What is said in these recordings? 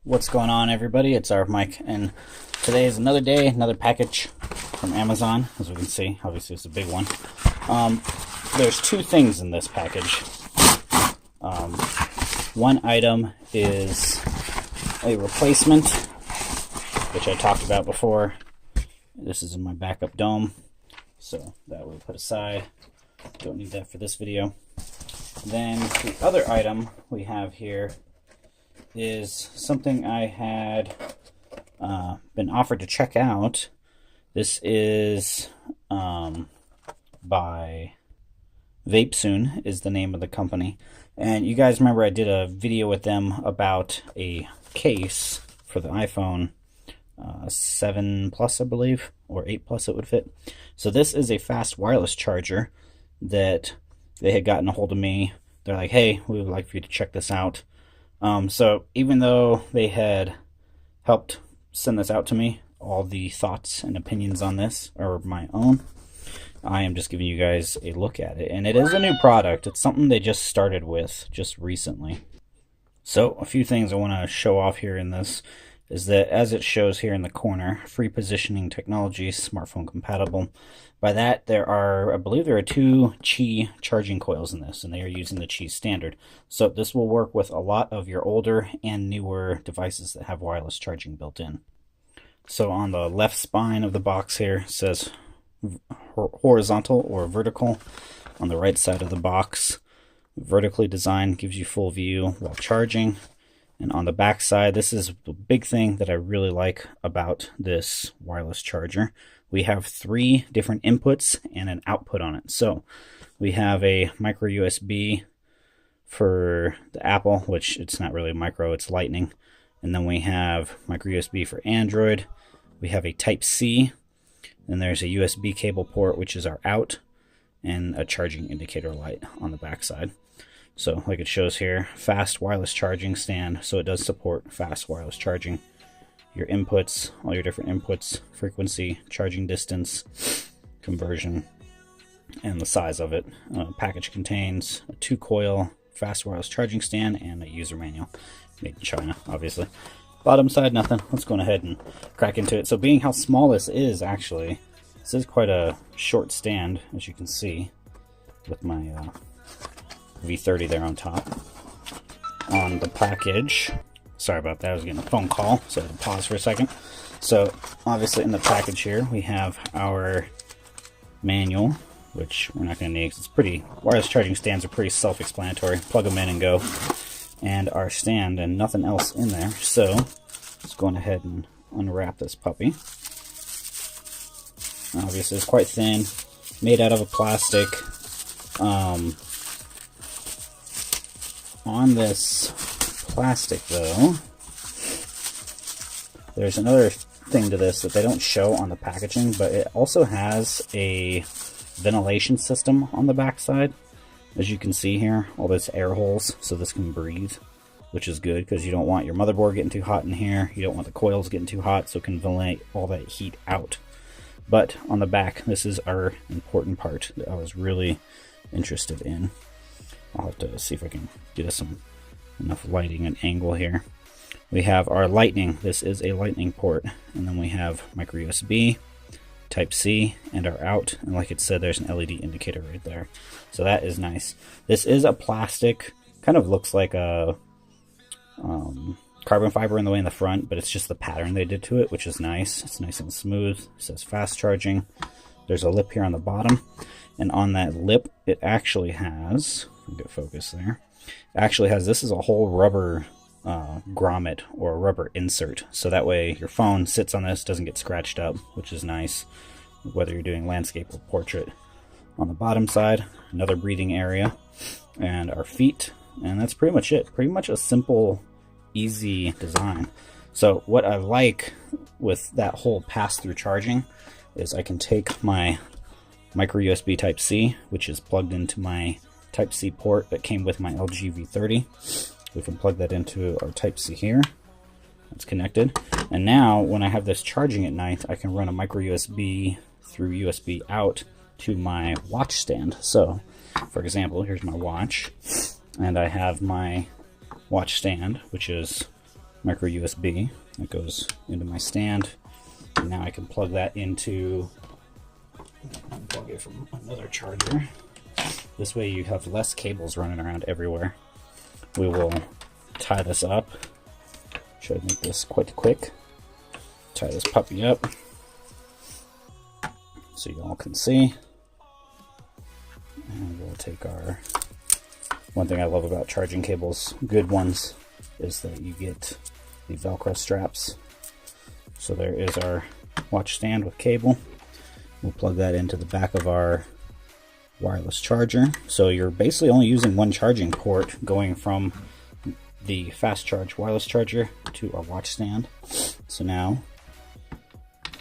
What's going on, everybody? It's our Mike, and today is another day, another package from Amazon. As we can see, obviously it's a big one. There's two things in this package. One item is a replacement, which I talked about before. This is in my backup dome, so that we'll put aside. Don't need that for this video. Then the other item we have here is something I had been offered to check out. This is by Vapesoon is the name of the company. And you guys remember I did a video with them about a case for the iPhone 7 Plus, I believe, or 8 Plus it would fit. So this is a fast wireless charger that they had gotten a hold of me. They're like, hey, we would like for you to check this out. So even though they had helped send this out to me, all the thoughts and opinions on this are my own. I am just giving you guys a look at it. And it is a new product. It's something they just started with just recently. So a few things I want to show off here in this is that, as it shows here in the corner, free positioning technology, smartphone compatible. By that, I believe there are two Qi charging coils in this, and they are using the Qi standard. So this will work with a lot of your older and newer devices that have wireless charging built in. So on the left spine of the box here, it says horizontal or vertical. On the right side of the box, vertically designed, gives you full view while charging. And on the back side, this is the big thing that I really like about this wireless charger. We have 3 different inputs and an output on it. So we have a micro USB for the Apple, which it's not really micro, it's lightning. And then we have micro USB for Android. We have a Type-C. Then there's a USB cable port, which is our out, and a charging indicator light on the back side. So like it shows here, fast wireless charging stand. So it does support fast wireless charging. Your inputs, all your different inputs, frequency, charging distance, conversion, and the size of it. Package contains a 2-coil fast wireless charging stand and a user manual. Made in China, obviously. Bottom side, nothing. Let's go ahead and crack into it. So being how small this is, actually, this is quite a short stand, as you can see, with my V30 there on top. On the package, sorry about that, I was getting a phone call, so I had to pause for a second. So obviously in the package here we have our manual, which we're not going to need because it's pretty, wireless charging stands are pretty self-explanatory. Plug them in and go. And our stand, and nothing else in there. So let's go ahead and unwrap this puppy. Obviously it's quite thin, made out of a plastic. On this plastic, though, there's another thing to this that they don't show on the packaging, but it also has a ventilation system on the back side. As you can see here, all those air holes, so this can breathe, which is good because you don't want your motherboard getting too hot in here. You don't want the coils getting too hot, so it can ventilate all that heat out. But on the back, this is our important part that I was really interested in. I'll have to see if I can get us enough lighting and angle here. We have our lightning. This is a lightning port. And then we have micro USB, Type-C, and our out. And like it said, there's an LED indicator right there. So that is nice. This is a plastic, kind of looks like a carbon fiber in the way in the front, but it's just the pattern they did to it, which is nice. It's nice and smooth. It says fast charging. There's a lip here on the bottom. And on that lip, it actually has, get focus there, it actually has, this is a whole rubber grommet or rubber insert. So that way your phone sits on this, doesn't get scratched up, which is nice, whether you're doing landscape or portrait. On the bottom side, another breathing area, and our feet, and that's pretty much it. Pretty much a simple, easy design. So what I like with that whole pass-through charging is I can take my micro USB Type-C, which is plugged into my Type-C port that came with my LG V30. We can plug that into our Type-C here. It's connected. And now when I have this charging at night, I can run a micro USB through USB out to my watch stand. So for example, here's my watch, and I have my watch stand, which is micro USB that goes into my stand. And now I can plug that into, unplug it from another charger. This way you have less cables running around everywhere. We will tie this up. Should make this quite quick. Tie this puppy up so you all can see. And we'll take our, one thing I love about charging cables, good ones, is that you get the Velcro straps. So there is our watch stand with cable. We'll plug that into the back of our wireless charger. So you're basically only using one charging port going from the fast charge wireless charger to our watch stand. So now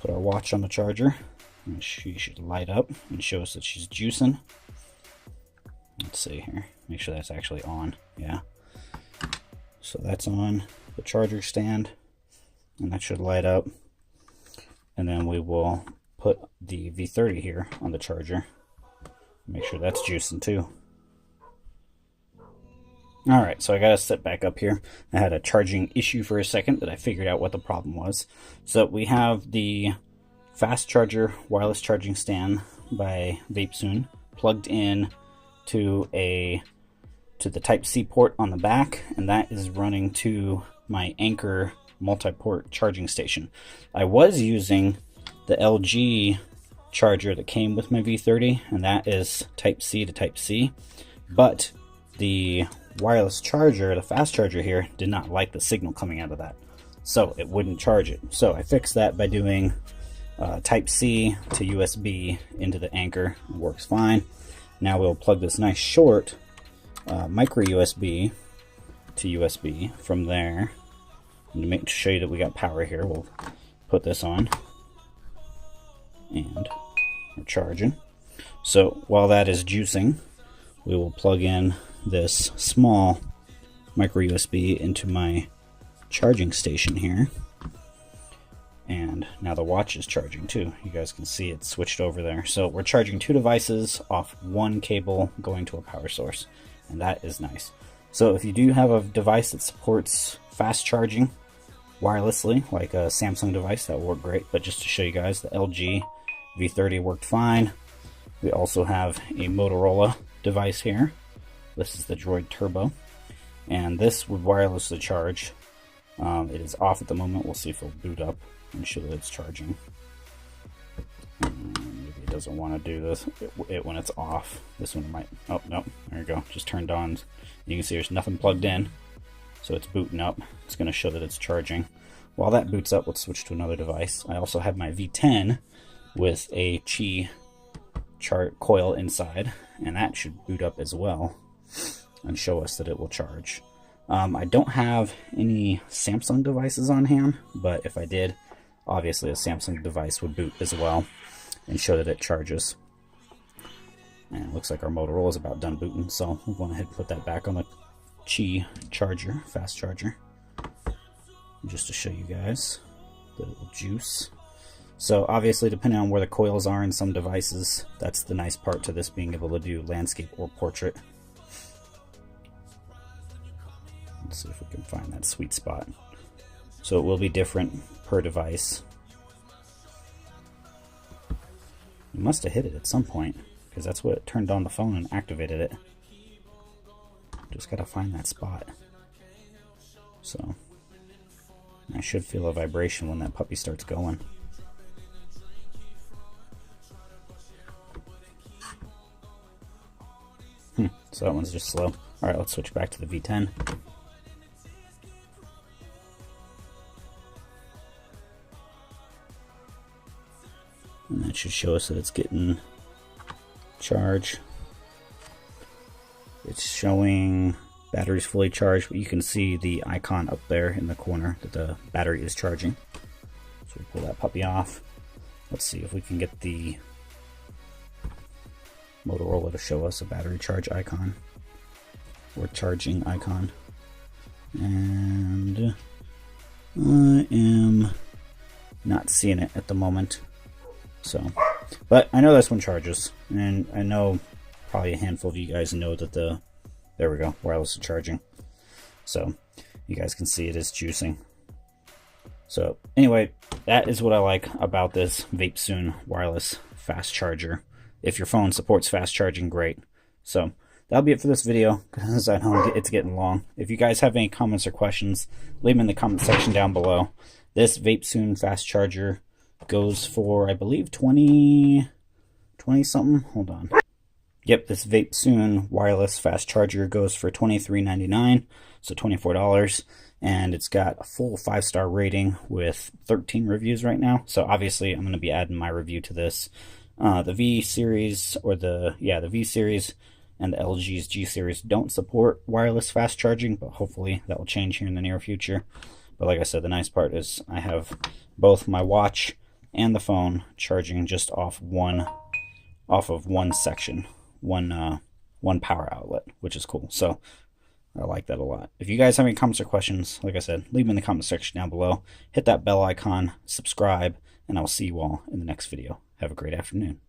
put our watch on the charger and she should light up and show us that she's juicing. Let's see here, make sure that's actually on. Yeah, so that's on the charger stand and that should light up. And then we will put the V30 here on the charger. Make sure that's juicing too. Alright, so I gotta set back up here. I had a charging issue for a second, but I figured out what the problem was. So we have the fast charger wireless charging stand by Vapesoon plugged in to the Type-C port on the back, and that is running to my Anker multi-port charging station. I was using the LG charger that came with my V30, and that is Type-C to Type-C, but the wireless charger, the fast charger here, did not like the signal coming out of that, so it wouldn't charge it. So I fixed that by doing Type-C to USB into the Anker. It works fine. Now we'll plug this nice short micro USB to USB from there. And to show you that we got power here, we'll put this on and we're charging. So while that is juicing, we will plug in this small micro USB into my charging station here. And now the watch is charging too. You guys can see it switched over there. So we're charging two devices off one cable going to a power source, and that is nice. So if you do have a device that supports fast charging wirelessly, like a Samsung device, that will work great. But just to show you guys, the LG V30 worked fine. We also have a Motorola device here. This is the Droid Turbo, and this would wirelessly charge. It is off at the moment. We'll see if it'll boot up and show that it's charging. Maybe it doesn't want to do this when it's off. This one might. Oh no, there you go. Just turned on. You can see there's nothing plugged in, so it's booting up. It's going to show that it's charging. While that boots up, let's switch to another device. I also have my V10 with a Qi coil inside, and that should boot up as well and show us that it will charge. I don't have any Samsung devices on hand, but if I did, obviously a Samsung device would boot as well and show that it charges. And it looks like our Motorola is about done booting, so we'll go ahead and put that back on the Qi charger, fast charger, just to show you guys that it will juice. So obviously, depending on where the coils are in some devices, that's the nice part to this, being able to do landscape or portrait. Let's see if we can find that sweet spot. So it will be different per device. You must have hit it at some point, because that's what turned on the phone and activated it. Just gotta find that spot. So I should feel a vibration when that puppy starts going. So that one's just slow. Alright, let's switch back to the V10. And that should show us that it's getting charged. It's showing battery's fully charged, but you can see the icon up there in the corner that the battery is charging. So we pull that puppy off. Let's see if we can get the Motorola to show us a battery charge icon or charging icon. And I am not seeing it at the moment. So, but I know this one charges, and I know probably a handful of you guys know that there we go, wireless charging. So you guys can see it is juicing. So anyway, that is what I like about this Vapesoon wireless fast charger. If your phone supports fast charging, great. So that'll be it for this video, because I know it's getting long. If you guys have any comments or questions, leave them in the comment section down below. This Vapesoon fast charger goes for, I believe, 20 something. Hold on. Yep, this Vapesoon wireless fast charger goes for $23.99, so $24. And it's got a full 5-star rating with 13 reviews right now. So obviously I'm going to be adding my review to this. The V series, or the V series and the LG's G series don't support wireless fast charging, but hopefully that will change here in the near future. But like I said, the nice part is I have both my watch and the phone charging just off of one section, one power outlet, which is cool. So I like that a lot. If you guys have any comments or questions, like I said, leave them in the comment section down below. Hit that bell icon, subscribe, and I'll see you all in the next video. Have a great afternoon.